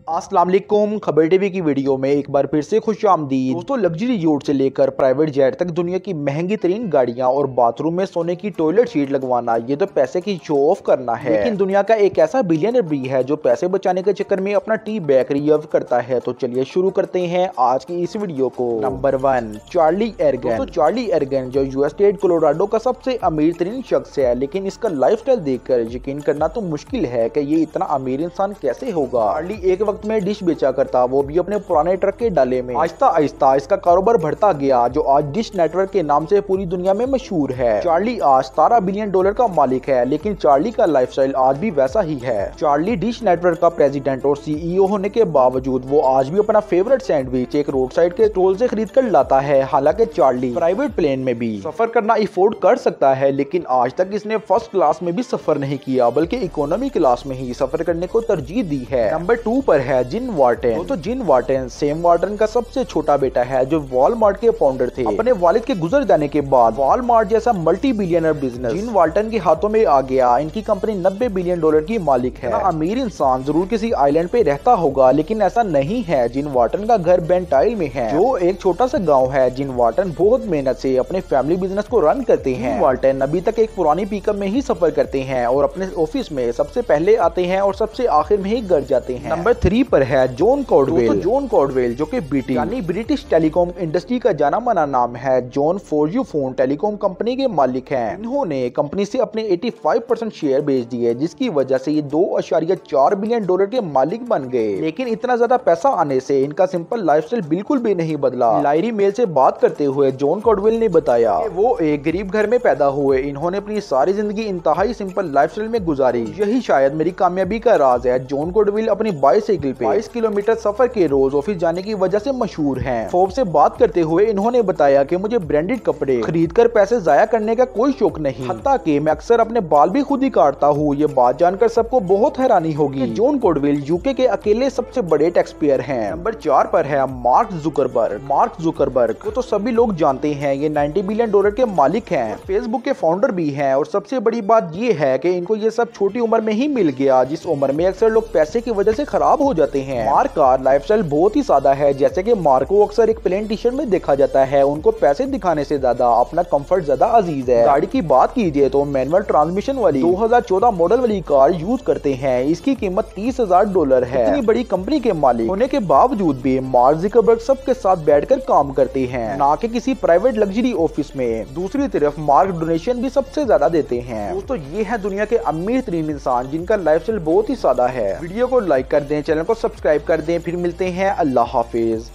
अस्सलाम वालेकुम। खबर टीवी की वीडियो में एक बार फिर से खुशामदीद। दोस्तों, लग्जरी योट से लेकर प्राइवेट जेट तक दुनिया की महंगी तरीन गाड़ियां और बाथरूम में सोने की टॉयलेट सीट लगवाना, ये तो पैसे की शो ऑफ करना है। लेकिन दुनिया का एक ऐसा बिलियनर भी है जो पैसे बचाने के चक्कर में अपना टी बैग रिजर्व करता है। तो चलिए शुरू करते हैं आज की इस वीडियो को। Number 1, Charlie argan. दोस्तों, चार्ली एर्गन जो यूएस स्टेट कोलोराडो का सबसे अमीर तरीन शख्स है, लेकिन इसका लाइफस्टाइल देखकर यकीन करना तो मुश्किल है कि ये इतना अमीर इंसान कैसे होगा। चार्ली एक वक्त में डिश बेचा करता, वो भी अपने पुराने ट्रक के डाले में। आहिस्ता आहिस्ता इसका कारोबार बढ़ता गया, जो आज डिश नेटवर्क के नाम से पूरी दुनिया में मशहूर है। चार्ली आज $17 बिलियन का मालिक है, लेकिन चार्ली का लाइफस्टाइल आज भी वैसा ही है। चार्ली डिश नेटवर्क का प्रेसिडेंट और सीईओ होने के बावजूद वो आज भी अपना फेवरेट सैंडविच एक रोड साइड के स्टॉल से खरीद कर लाता है। हालांकि चार्ली प्राइवेट प्लेन में भी सफर करना अफोर्ड कर सकता है, लेकिन आज तक इसने फर्स्ट क्लास में भी सफर नहीं किया, बल्कि इकोनॉमी क्लास में ही सफर करने को तरजीह दी है। नंबर 2 पर है जिम वार्टन। तो जिम वार्टन सैम वार्टन का सबसे छोटा बेटा है, जो वॉलमार्ट के फाउंडर थे। अपने वालिद के गुजर जाने के बाद वॉलमार्ट जैसा multi billionaire business gym Wharton के हाथों में आ गया। इनकी कंपनी $90 बिलियन की मालिक है। अमीर इंसान जरूर किसी आइलैंड पे रहता होगा, लेकिन ऐसा नहीं है। जिम वार्टन का घर बेंटाइल में है, जो एक छोटा सा गाँव है। जिम वार्टन बहुत मेहनत से अपने फैमिली बिजनेस को रन करते हैं। जिम वार्टन अभी तक एक पुरानी पिकअप में ही सफर करते हैं और अपने ऑफिस में सबसे पहले आते हैं और सबसे आखिर में ही घर जाते हैं। नंबर 3 पर है जॉन कॉर्डवेल। तो जॉन कॉर्डवेल जो कि बीटी यानी ब्रिटिश टेलीकॉम इंडस्ट्री का जाना माना नाम है। जॉन फोन टेलीकॉम कंपनी के मालिक हैं। इन्होंने कंपनी से अपने 85% शेयर बेच दिए, जिसकी वजह से ये $2.4 बिलियन के मालिक बन गए। लेकिन इतना ज्यादा पैसा आने से इनका सिंपल लाइफस्टाइल बिल्कुल भी नहीं बदला। लायरी मेल से बात करते हुए जॉन कॉर्डवेल ने बताया कि वो एक गरीब घर में पैदा हुए। इन्होंने अपनी सारी जिंदगी इंतहाई सिंपल लाइफस्टाइल में गुजारी। यही शायद मेरी कामयाबी का राज है। जॉन कॉर्डवेल अपनी बाइसाइकिल पे 22 किलोमीटर सफर के रोज ऑफिस जाने की वजह से मशहूर हैं। फोर्ब्स से बात करते हुए इन्होंने बताया कि मुझे ब्रांडेड कपड़े खरीदकर पैसे जाया करने का कोई शौक नहीं, हत्ता कि मैं अक्सर अपने बाल भी खुद ही काटता हूँ। ये बात जानकर सबको बहुत हैरानी होगी। जॉन कॉर्डवेल यूके के अकेले सबसे बड़े टैक्स पेयर हैं। नंबर 4 पर है मार्क जुकरबर्ग। मार्क जुकरबर्ग को तो सभी लोग जानते हैं, ये $90 बिलियन के मालिक हैं, फेसबुक के फाउंडर भी हैं। और सबसे बड़ी बात ये है कि इनको ये सब छोटी उम्र में ही मिल गया, जिस उम्र में अक्सर लोग पैसे की वजह से खराब हो जाते हैं। मार्क का लाइफस्टाइल बहुत ही सादा है। जैसे कि मार्क को अक्सर एक प्लेन टी शर्ट में देखा जाता है। उनको पैसे दिखाने से ज्यादा अपना कंफर्ट ज्यादा अजीज है। गाड़ी की बात कीजिए तो मैनुअल ट्रांसमिशन वाली 2014 मॉडल वाली कार यूज करते हैं। इसकी कीमत $30,000 है। इतनी बड़ी कंपनी के मालिक होने के बावजूद भी मार्क जुकरबर्ग सबके साथ बैठकर काम करते हैं, ना कि किसी प्राइवेट लग्जरी ऑफिस में। दूसरी तरफ मार्क डोनेशन भी सबसे ज्यादा देते हैं। दोस्तों, ये है दुनिया के अमीर तरीन इंसान जिनका लाइफस्टाइल बहुत ही सादा है। वीडियो को लाइक कर दें, चैनल को सब्सक्राइब कर दें। फिर मिलते हैं। अल्लाह हाफिज।